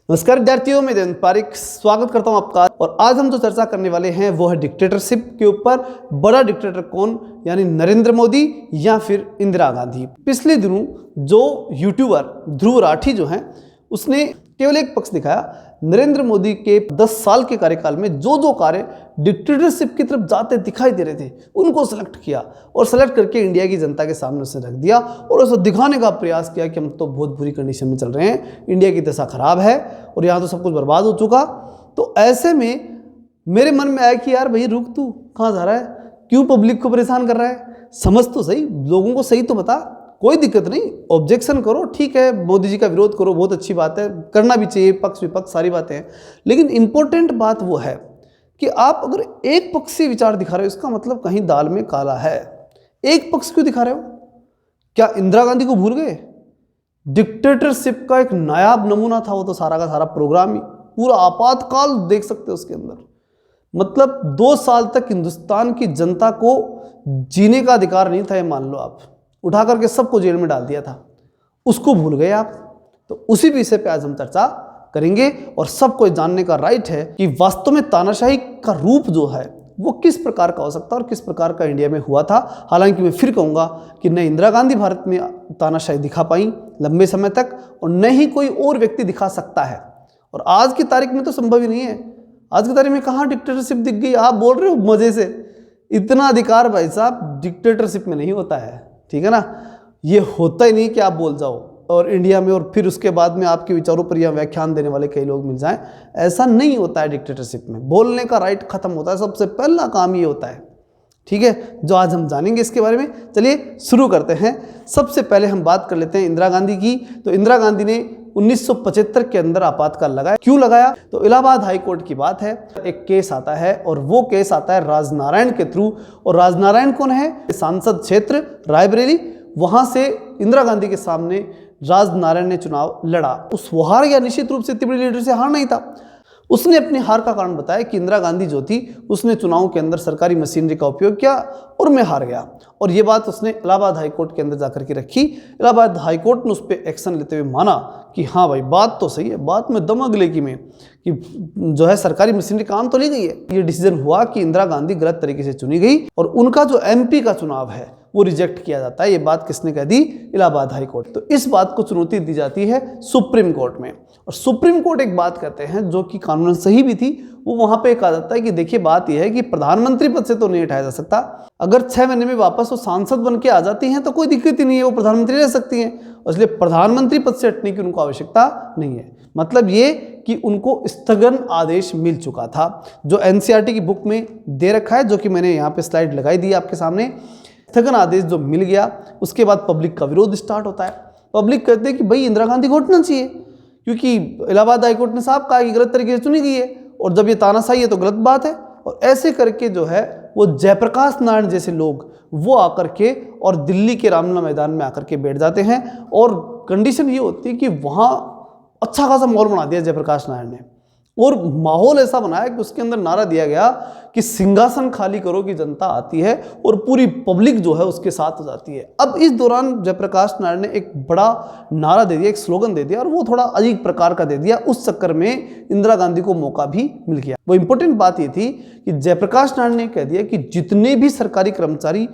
नमस्कार विद्यार्थियों, मैं देवेंद्र पारिक स्वागत करता हूं आपका। और आज हम जो चर्चा करने वाले हैं वो है डिक्टेटरशिप के ऊपर। बड़ा डिक्टेटर कौन, यानी नरेंद्र मोदी या फिर इंदिरा गांधी। पिछले दिनों जो यूट्यूबर ध्रुव राठी जो हैं उसने केवल एक पक्ष दिखाया। नरेंद्र मोदी के 10 साल के कार्यकाल में जो जो कार्य डिक्टेटरशिप की तरफ जाते दिखाई दे रहे थे उनको सेलेक्ट किया और सेलेक्ट करके इंडिया की जनता के सामने उसे रख दिया और उसे दिखाने का प्रयास किया कि हम तो बहुत बुरी कंडीशन में चल रहे हैं, इंडिया की दशा खराब है और यहाँ तो सब कुछ बर्बाद हो चुका। तो ऐसे में मेरे मन में आया कि यार भाई रुक, तू कहाँ जा रहा है, क्यों पब्लिक को परेशान कर रहा है, समझ तो सही, लोगों को सही तो बता। कोई दिक्कत नहीं, ऑब्जेक्शन करो, ठीक है, मोदी जी का विरोध करो, बहुत अच्छी बात है, करना भी चाहिए, पक्ष विपक्ष सारी बातें हैं। लेकिन इंपॉर्टेंट बात वो है कि आप अगर एक पक्षीय विचार दिखा रहे हो इसका मतलब कहीं दाल में काला है। एक पक्ष क्यों दिखा रहे हो? क्या इंदिरा गांधी को भूल गए? डिक्टेटरशिप का एक नायाब नमूना था वो तो सारा का सारा प्रोग्राम ही, पूरा आपातकाल देख सकते हो उसके अंदर। मतलब 2 साल तक हिंदुस्तान की जनता को जीने का अधिकार नहीं था, ये मान लो आप। उठा करके सबको जेल में डाल दिया था, उसको भूल गए आप। तो उसी विषय पे आज हम चर्चा करेंगे और सबको जानने का राइट है कि वास्तव में तानाशाही का रूप जो है वो किस प्रकार का हो सकता है और किस प्रकार का इंडिया में हुआ था। हालांकि मैं फिर कहूंगा कि न इंदिरा गांधी भारत में तानाशाही दिखा पाई लंबे समय तक और न ही कोई और व्यक्ति दिखा सकता है। और आज की तारीख में तो संभव ही नहीं है। आज की तारीख में कहाँ डिक्टेटरशिप दिख गई? आप बोल रहे हो मजे से, इतना अधिकार भाई साहब डिक्टेटरशिप में नहीं होता है, ठीक है ना। ये होता ही नहीं कि आप बोल जाओ और इंडिया में और फिर उसके बाद में आपके विचारों पर यह व्याख्यान देने वाले कई लोग मिल जाएं, ऐसा नहीं होता है। डिक्टेटरशिप में बोलने का राइट खत्म होता है, सबसे पहला काम ये होता है, ठीक है, जो आज हम जानेंगे इसके बारे में। चलिए शुरू करते हैं। सबसे पहले हम बात कर लेते हैं इंदिरा गांधी की। तो इंदिरा गांधी ने 1975 के अंदर आपातकाल लगाया। क्यों लगाया? तो इलाहाबाद हाई कोर्ट की बात है। एक केस आता है और वो केस आता है राजनारायण के थ्रू। और राजनारायण कौन है? सांसद क्षेत्र रायबरेली, वहां से इंदिरा गांधी के सामने राजनारायण ने चुनाव लड़ा। उस वो हार गया, निश्चित रूप से तिब्बती लीडर से हार नहीं था। उसने अपनी हार का कारण बताया कि इंदिरा गांधी जो थी उसने चुनाव के अंदर सरकारी मशीनरी का उपयोग किया और मैं हार गया। और ये बात उसने इलाहाबाद हाई कोर्ट के अंदर जाकर के रखी। इलाहाबाद हाई कोर्ट ने उस पर एक्शन लेते हुए माना कि हाँ भाई बात तो सही है, बात में दम अगले में कि जो है सरकारी मशीनरी काम तो ली गई है। ये डिसीजन हुआ कि इंदिरा गांधी गलत तरीके से चुनी गई और उनका जो एमपी का चुनाव है वो रिजेक्ट किया जाता है। ये बात किसने कह दी? Allahabad high court. तो इस बात को चुनौती दी जाती है सुप्रीम कोर्ट में। और सुप्रीम कोर्ट एक बात कहते हैं जो कि कानूनन सही भी थी। वो वहां पे कहा जाता है कि देखिए बात यह है कि प्रधानमंत्री पद से तो नहीं हटाया जा सकता। अगर 6 महीने में वापस वो सांसद बन के आ जाती हैं तो कोई दिक्कत ही नहीं है, वो प्रधानमंत्री रह सकती हैं। इसलिए प्रधानमंत्री पद से हटने की उनको आवश्यकता नहीं है। मतलब ये कि उनको स्थगन आदेश मिल चुका था, जो एनसीईआरटी की बुक में दे रखा है, जो कि मैंने यहाँ पे स्लाइड लगाई दी आपके सामने। स्थगन आदेश जो मिल गया उसके बाद पब्लिक का विरोध स्टार्ट होता है। पब्लिक कहते हैं कि भाई इंदिरा गांधी को हटना चाहिए क्योंकि इलाहाबाद हाईकोर्ट ने साफ कहा कि गलत तरीके से चुनी गई है और जब ये तानाशाही है तो गलत बात है। और ऐसे करके जो है वो जयप्रकाश नारायण जैसे लोग वो आकर के और दिल्ली के रामलीला मैदान में आकर के बैठ जाते हैं। और कंडीशन ये होती है कि वहाँ अच्छा खासा माहौल बना दिया जयप्रकाश नारायण ने और माहौल ऐसा बनाया कि उसके अंदर नारा दिया गया कि सिंहासन खाली करो की जनता आती है और पूरी पब्लिक जो है उसके साथ हो जाती है। अब इस दौरान जयप्रकाश नारायण ने एक बड़ा नारा दे दिया, एक स्लोगन दे दिया और वो थोड़ा अजीब प्रकार का दे दिया। उस चक्कर में इंदिरा गांधी को मौका भी मिल गया। वो इंपॉर्टेंट बात ये थी कि जयप्रकाश नारायण ने कह दिया कि जितने भी सरकारी कर्मचारी,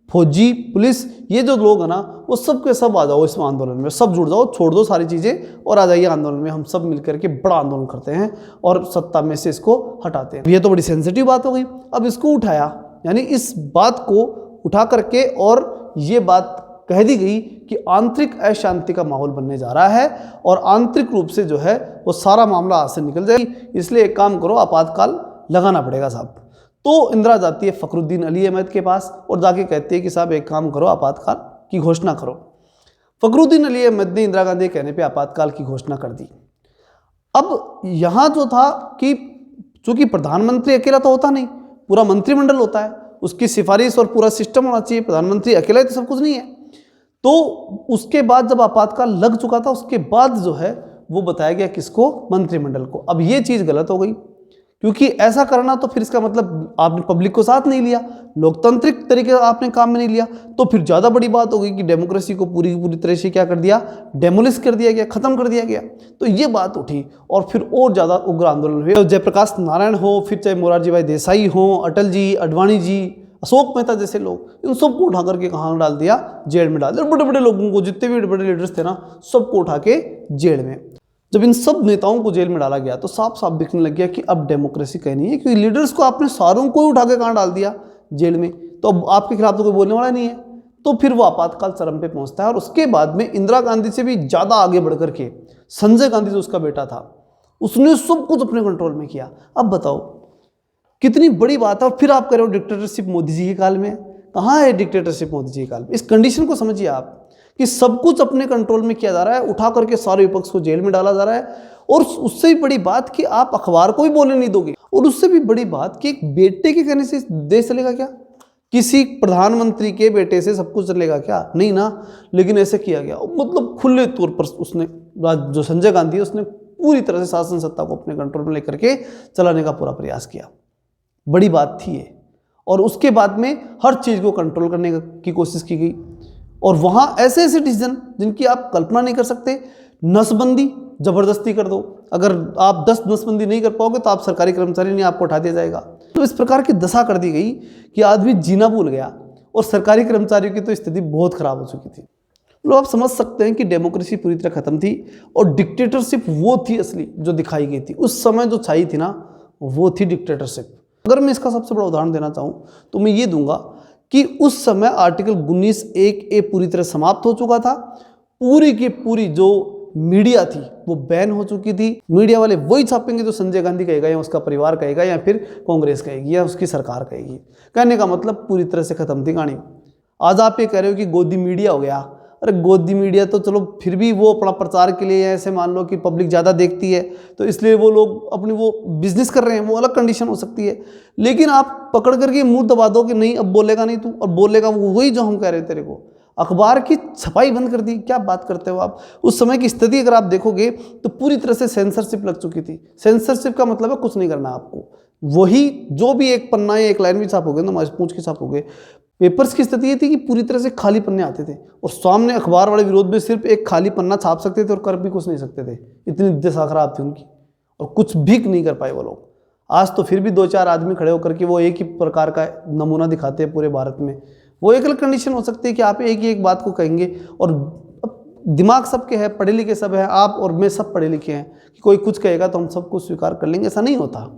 फौजी, पुलिस, ये जो लोग हैं ना वो सब के सब आ जाओ इस आंदोलन में, सब जुड़ जाओ, छोड़ दो सारी चीज़ें और आ जाइए आंदोलन में। हम सब मिलकर के बड़ा आंदोलन करते हैं और सत्ता में से इसको हटाते हैं। ये तो बड़ी सेंसिटिव बात हो गई। अब इसको उठाया, यानी इस बात को उठा करके और ये बात कह दी गई कि आंतरिक अशांति का माहौल बनने जा रहा है और आंतरिक रूप से जो है वो सारा मामला हाथ से निकल जाएगी, इसलिए एक काम करो, आपातकाल लगाना पड़ेगा साहब। तो इंदिरा जाती है फखरुद्दीन अली अहमद के पास और जाके कहती है कि साहब एक काम करो, आपातकाल की घोषणा करो। फखरुद्दीन अली अहमद ने इंदिरा गांधी के कहने पे आपातकाल की घोषणा कर दी। अब यहाँ जो था कि चूंकि प्रधानमंत्री अकेला तो होता नहीं, पूरा मंत्रिमंडल होता है, उसकी सिफारिश और पूरा सिस्टम होना चाहिए। प्रधानमंत्री अकेला तो सब कुछ नहीं है। तो उसके बाद जब आपातकाल लग चुका था उसके बाद जो है वो बताया गया किसको? मंत्रिमंडल को। अब ये चीज़ गलत हो गई क्योंकि ऐसा करना तो फिर इसका मतलब आपने पब्लिक को साथ नहीं लिया, लोकतांत्रिक तरीके आपने काम में नहीं लिया, तो फिर ज़्यादा बड़ी बात हो गई कि डेमोक्रेसी को पूरी की पूरी तरह से क्या कर दिया, डेमोलिश कर दिया गया, खत्म कर दिया गया। तो ये बात उठी और फिर और ज़्यादा उग्र आंदोलन हुए। तो जयप्रकाश नारायण हो, फिर चाहे मोरारजी भाई देसाई हो, अटल जी, अडवाणी जी, अशोक मेहता जैसे लोग, इन सबको उठा करके कहाँ डाल दिया, जेल में डाल दिया। बड़े बड़े लोगों को, जितने भी बड़े लीडर्स थे ना, सबको उठा के जेल में। जब इन सब नेताओं को जेल में डाला गया तो साफ साफ दिखने लग गया कि अब डेमोक्रेसी कहीं नहीं है, क्योंकि लीडर्स को आपने सारों को ही उठा के कहाँ डाल दिया, जेल में। तो अब आपके खिलाफ तो कोई बोलने वाला नहीं है। तो फिर वो आपातकाल चरम पे पहुंचता है और उसके बाद में इंदिरा गांधी से भी ज़्यादा आगे बढ़ करके संजय गांधी जो उसका बेटा था, उसने सब कुछ अपने कंट्रोल में किया। अब बताओ कितनी बड़ी बात है। और फिर आप कह रहे हो डिक्टेटरशिप मोदी जी के काल में। कहाँ है डिक्टेटरशिप मोदी जी के काल में? इस कंडीशन को समझिए आप कि सब कुछ अपने कंट्रोल में किया जा रहा है, उठा करके सारे विपक्ष को जेल में डाला जा रहा है। और उससे भी बड़ी बात कि आप अखबार को भी बोलने नहीं दोगे। और उससे भी बड़ी बात कि एक बेटे के कहने से देश चलेगा क्या? किसी प्रधानमंत्री के बेटे से सब कुछ चलेगा क्या? नहीं ना। लेकिन ऐसे किया गया, मतलब खुले तौर पर उसने, जो संजय गांधी है, उसने पूरी तरह से शासन सत्ता को अपने कंट्रोल में लेकर के चलाने का पूरा प्रयास किया। बड़ी बात थी ये। और उसके बाद में हर चीज़ को कंट्रोल करने की कोशिश की गई। और वहाँ ऐसे ऐसे डिसीजन जिनकी आप कल्पना नहीं कर सकते। नसबंदी जबरदस्ती कर दो, अगर आप 10 नसबंदी नहीं कर पाओगे तो आप सरकारी कर्मचारी नहीं, आपको उठा दिया जाएगा। तो इस प्रकार की दशा कर दी गई कि आदमी जीना भूल गया और सरकारी कर्मचारियों की तो स्थिति बहुत खराब हो चुकी थी। लोग आप समझ सकते हैं कि डेमोक्रेसी पूरी तरह खत्म थी और डिक्टेटरशिप वो थी असली जो दिखाई गई थी उस समय, जो छाई थी ना, वो थी डिक्टेटरशिप। अगर मैं इसका सबसे बड़ा उदाहरण देना चाहूँ तो मैं ये दूंगा कि उस समय आर्टिकल 19(1)(a) पूरी तरह समाप्त हो चुका था। पूरी की पूरी जो मीडिया थी वो बैन हो चुकी थी। मीडिया वाले वही छापेंगे जो संजय गांधी कहेगा या उसका परिवार कहेगा या फिर कांग्रेस कहेगी या उसकी सरकार कहेगी। कहने का मतलब पूरी तरह से खत्म थी कहानी। आज आप ये कह रहे हो कि गोदी मीडिया हो गया। अरे गोदी मीडिया तो चलो फिर भी वो अपना प्रचार के लिए, ऐसे मान लो कि पब्लिक ज़्यादा देखती है तो इसलिए वो लोग अपनी वो बिजनेस कर रहे हैं, वो अलग कंडीशन हो सकती है। लेकिन आप पकड़ करके मुंह दबा दो कि नहीं अब बोलेगा नहीं तू, और बोलेगा वो वही जो हम कह रहे तेरे को। अखबार की छपाई बंद कर दी। क्या बात करते हो आप? उस समय की स्थिति अगर आप देखोगे तो पूरी तरह से सेंसरशिप लग चुकी थी। सेंसरशिप का मतलब है कुछ नहीं करना आपको, वही जो भी एक पन्ना या एक लाइन भी छापोगे ना, पूंछ के छापोगे। पेपर्स की स्थिति ये थी कि पूरी तरह से खाली पन्ने आते थे और सामने अखबार वाले विरोध में सिर्फ एक खाली पन्ना छाप सकते थे और कर भी कुछ नहीं सकते थे। इतनी दशा खराब थी उनकी और कुछ भी नहीं कर पाए वो लोग। आज तो फिर भी 2-4 आदमी खड़े होकर के वो एक ही प्रकार का नमूना दिखाते हैं पूरे भारत में। वो एक अलग कंडीशन हो सकती है कि आप एक ही एक बात को कहेंगे और दिमाग सबके है, पढ़े लिखे सब है, आप और मैं सब पढ़े लिखे हैं, कि कोई कुछ कहेगा तो हम सब कुछ स्वीकार कर लेंगे, ऐसा नहीं होता।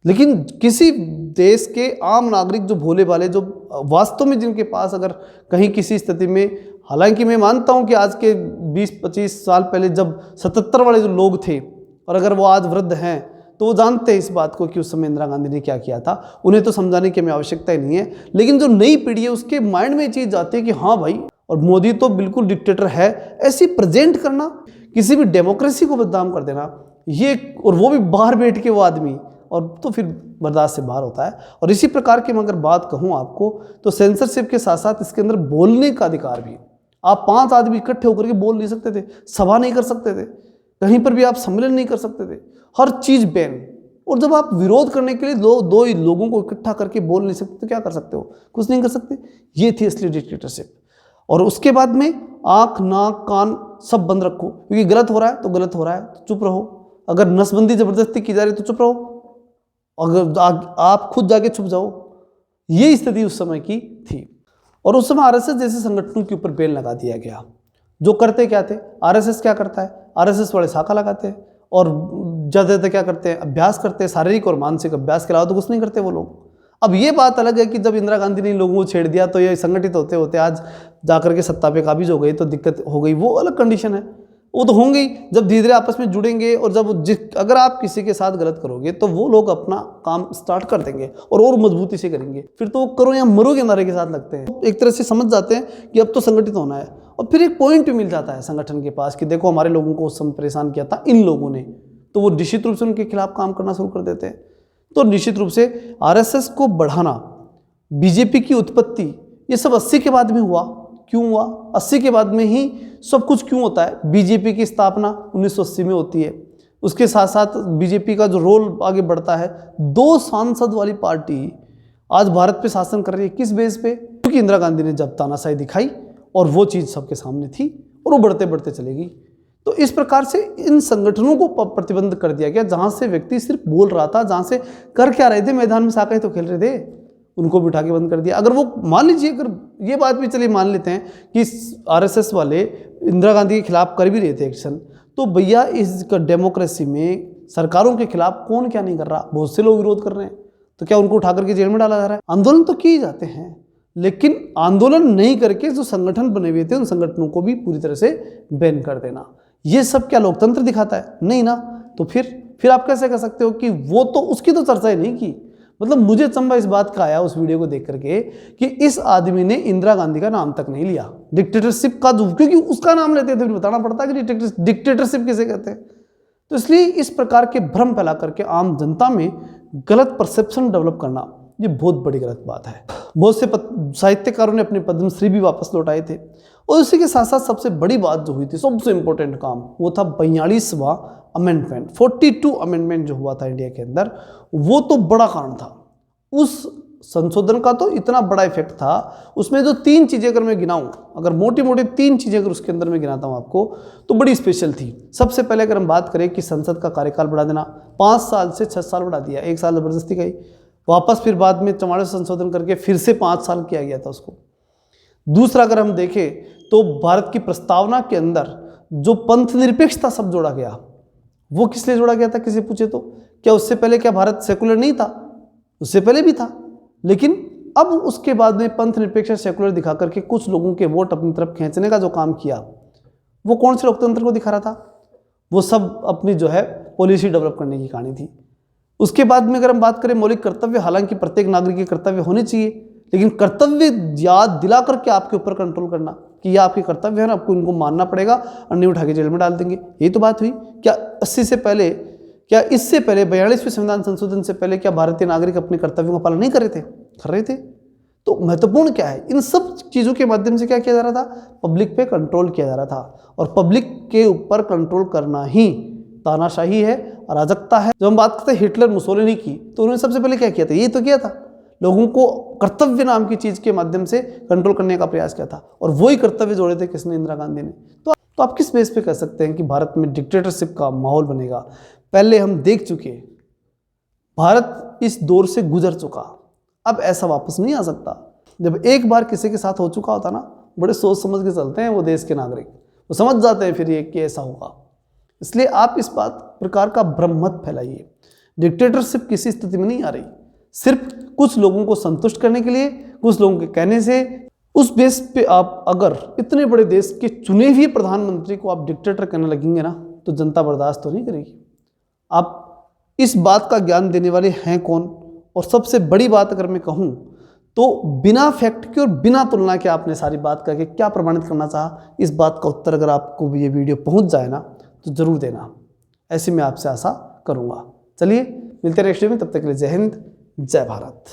लेकिन किसी देश के आम नागरिक जो भोले भाले, जो वास्तव में जिनके पास अगर कहीं किसी स्थिति में, हालांकि मैं मानता हूं कि आज के 20-25 साल पहले जब 77 वाले जो लोग थे और अगर वो आज वृद्ध हैं तो वो जानते हैं इस बात को कि उस समय इंदिरा गांधी ने क्या किया था। उन्हें तो समझाने की हमें आवश्यकता ही नहीं है। लेकिन जो नई पीढ़ी है उसके माइंड में ये चीज़ जाती है कि हाँ भाई, और मोदी तो बिल्कुल डिक्टेटर है, ऐसी प्रेजेंट करना, किसी भी डेमोक्रेसी को बदनाम कर देना, ये, और वो भी बाहर बैठ के वो आदमी, और तो फिर बर्दाश्त से बाहर होता है। और इसी प्रकार की मैं अगर बात कहूँ आपको तो सेंसरशिप के साथ साथ इसके अंदर बोलने का अधिकार भी। आप 5 आदमी इकट्ठे होकर के बोल नहीं सकते थे, सभा नहीं कर सकते थे, कहीं पर भी आप सम्मेलन नहीं कर सकते थे, हर चीज़ बैन। और जब आप विरोध करने के लिए दो ही लोगों को इकट्ठा करके बोल नहीं सकते तो क्या कर सकते हो? कुछ नहीं कर सकते। ये थी असली डिक्टेटरशिप। और उसके बाद में आँख नाक कान सब बंद रखो, क्योंकि गलत हो रहा है तो गलत हो रहा है तो चुप रहो। अगर नसबंदी जबरदस्ती की जा रही है तो चुप रहो, अगर आप खुद जाके छुप जाओ। ये स्थिति उस समय की थी। और उस समय आरएसएस जैसे संगठनों के ऊपर बैन लगा दिया गया। जो करते क्या थे, आरएसएस क्या करता है, आरएसएस वाले शाखा लगाते हैं और ज़्यादातर क्या करते हैं, अभ्यास करते हैं, शारीरिक और मानसिक अभ्यास के अलावा तो कुछ नहीं करते वो लोग। अब ये बात अलग है कि जब इंदिरा गांधी ने इन लोगों को छेड़ दिया तो ये संगठित होते होते आज जाकर के सत्ता पे काबिज हो गई तो दिक्कत हो गई, वो अलग कंडीशन है, वो तो होंगे ही। जब धीरे धीरे आपस में जुड़ेंगे और जब अगर आप किसी के साथ गलत करोगे तो वो लोग अपना काम स्टार्ट कर देंगे और मजबूती से करेंगे। फिर तो करो या मरो के नारे के साथ लगते हैं। एक तरह से समझ जाते हैं कि अब तो संगठित होना है। और फिर एक पॉइंट भी मिल जाता है संगठन के पास कि देखो हमारे लोगों को उस समय परेशान किया था इन लोगों ने, तो वो निश्चित रूप से उनके खिलाफ काम करना शुरू कर देते हैं। तो निश्चित रूप से आरएसएस को बढ़ाना, बीजेपी की उत्पत्ति, ये सब 80 के बाद में हुआ। क्यों हुआ? 80 के बाद में ही सब कुछ क्यों होता है? बीजेपी की स्थापना 1980 में होती है, उसके साथ साथ बीजेपी का जो रोल आगे बढ़ता है। 2 सांसद वाली पार्टी आज भारत पे शासन कर रही है, किस बेस पे? क्योंकि इंदिरा गांधी ने जब तानाशाही दिखाई और वो चीज़ सबके सामने थी और वो बढ़ते बढ़ते चलेगी। तो इस प्रकार से इन संगठनों को प्रतिबंध कर दिया गया, जहाँ से व्यक्ति सिर्फ बोल रहा था, जहाँ से कर क्या रहे थे, मैदान में साकाई तो खेल रहे थे, उनको बिठा के बंद कर दिया। अगर वो मान लीजिए, अगर ये बात भी चलिए मान लेते हैं कि आरएसएस वाले इंदिरा गांधी के खिलाफ कर भी रहे थे एक्शन, तो भैया इस डेमोक्रेसी में सरकारों के खिलाफ कौन क्या नहीं कर रहा? बहुत से लोग विरोध कर रहे हैं, तो क्या उनको उठा करके जेल में डाला जा रहा है? आंदोलन तो किए जाते हैं, लेकिन आंदोलन नहीं करके जो संगठन बने हुए थे उन संगठनों को भी पूरी तरह से बैन कर देना, ये सब क्या लोकतंत्र दिखाता है? नहीं ना। तो फिर आप कैसे कह सकते हो कि वो तो उसकी तो चर्चा ही नहीं की? मतलब मुझे चंबा इस बात का आया उस वीडियो को देख करके कि इस आदमी ने इंदिरा गांधी का नाम तक नहीं लिया, डिक्टेटरशिप का, क्योंकि उसका नाम लेते थे फिर बताना पड़ता है कि डिक्टेटरशिप किसे कहते हैं। तो इसलिए इस प्रकार के भ्रम फैला करके आम जनता में गलत परसेप्शन डेवलप करना, ये बहुत बड़ी गलत बात है। बहुत से साहित्यकारों ने अपने पद्मश्री भी वापस लौटाए थे। और उसी के साथ साथ सबसे बड़ी बात जो हुई थी, सबसे इंपॉर्टेंट काम, वो था 42वां अमेंडमेंट, 42 अमेंडमेंट जो हुआ था इंडिया के अंदर, वो तो बड़ा कारण था। उस संशोधन का तो इतना बड़ा इफेक्ट था, उसमें जो 3 चीज़ें अगर मैं गिनाऊं, अगर मोटी मोटी 3 चीज़ें अगर उसके अंदर मैं गिनाता हूं आपको, तो बड़ी स्पेशल थी। सबसे पहले अगर हम बात करें कि संसद का कार्यकाल बढ़ा देना, 5 साल से 6 साल बढ़ा दिया, 1 साल जबरदस्ती गई, वापस फिर बाद में 44 संशोधन करके फिर से 5 साल किया गया था उसको। दूसरा अगर हम देखें तो भारत की प्रस्तावना के अंदर जो पंथ निरपेक्षता शब्द जोड़ा गया, वो किस लिए जोड़ा गया था? किसी पूछे तो क्या उससे पहले क्या भारत सेकुलर नहीं था? उससे पहले भी था, लेकिन अब उसके बाद में पंथ निरपेक्ष सेकुलर दिखा करके कुछ लोगों के वोट अपनी तरफ खींचने का जो काम किया, वो कौन से लोकतंत्र को दिखा रहा था? वो सब अपनी जो है पॉलिसी डेवलप करने की कहानी थी। उसके बाद में अगर हम बात करें मौलिक कर्तव्य, हालांकि प्रत्येक नागरिक के कर्तव्य होने चाहिए, लेकिन कर्तव्य याद दिला करके आपके ऊपर कंट्रोल करना कि ये आपके कर्तव्य है ना, आपको इनको मानना पड़ेगा और नहीं उठा के जेल में डाल देंगे, यही तो बात हुई। क्या 80 से पहले, क्या इससे पहले 42वें संविधान संशोधन से पहले क्या भारतीय नागरिक अपने कर्तव्यों का पालन नहीं कर रहे थे? कर रहे थे। तो महत्वपूर्ण क्या है, इन सब चीज़ों के माध्यम से क्या किया जा रहा था? पब्लिक पे कंट्रोल किया जा रहा था, और पब्लिक के ऊपर कंट्रोल करना ही तानाशाही है, अराजकता है। जब हम बात करते हैं हिटलर मुसोलिनी की, तो उन्होंने सबसे पहले क्या किया था? ये तो किया था, लोगों को कर्तव्य नाम की चीज़ के माध्यम से कंट्रोल करने का प्रयास किया था, और वही कर्तव्य जोड़े थे किसने? इंदिरा गांधी ने। तो आप किस बेस पे कह सकते हैं कि भारत में डिक्टेटरशिप का माहौल बनेगा? पहले हम देख चुके, भारत इस दौर से गुजर चुका, अब ऐसा वापस नहीं आ सकता। जब एक बार किसी के साथ हो चुका होता ना, बड़े सोच समझ के चलते हैं वो देश के नागरिक, वो समझ जाते हैं फिर ये कि ऐसा होगा। इसलिए आप इस प्रकार का भ्रम मत फैलाइए। डिक्टेटरशिप किसी स्थिति में नहीं आ रही, सिर्फ कुछ लोगों को संतुष्ट करने के लिए, कुछ लोगों के कहने से, उस बेस पे आप अगर इतने बड़े देश के चुने हुए प्रधानमंत्री को आप डिक्टेटर कहने लगेंगे ना, तो जनता बर्दाश्त तो नहीं करेगी। आप इस बात का ज्ञान देने वाले हैं कौन? और सबसे बड़ी बात अगर मैं कहूँ तो बिना फैक्ट के और बिना तुलना के आपने सारी बात करके क्या प्रमाणित करना चाहा, इस बात का उत्तर अगर आपको ये वीडियो पहुँच जाए ना, तो ज़रूर देना, ऐसी मैं आपसे आशा करूँगा। चलिए मिलते हैं नेक्स्ट वीडियो में, तब तक के लिए जय हिंद, जय भारत।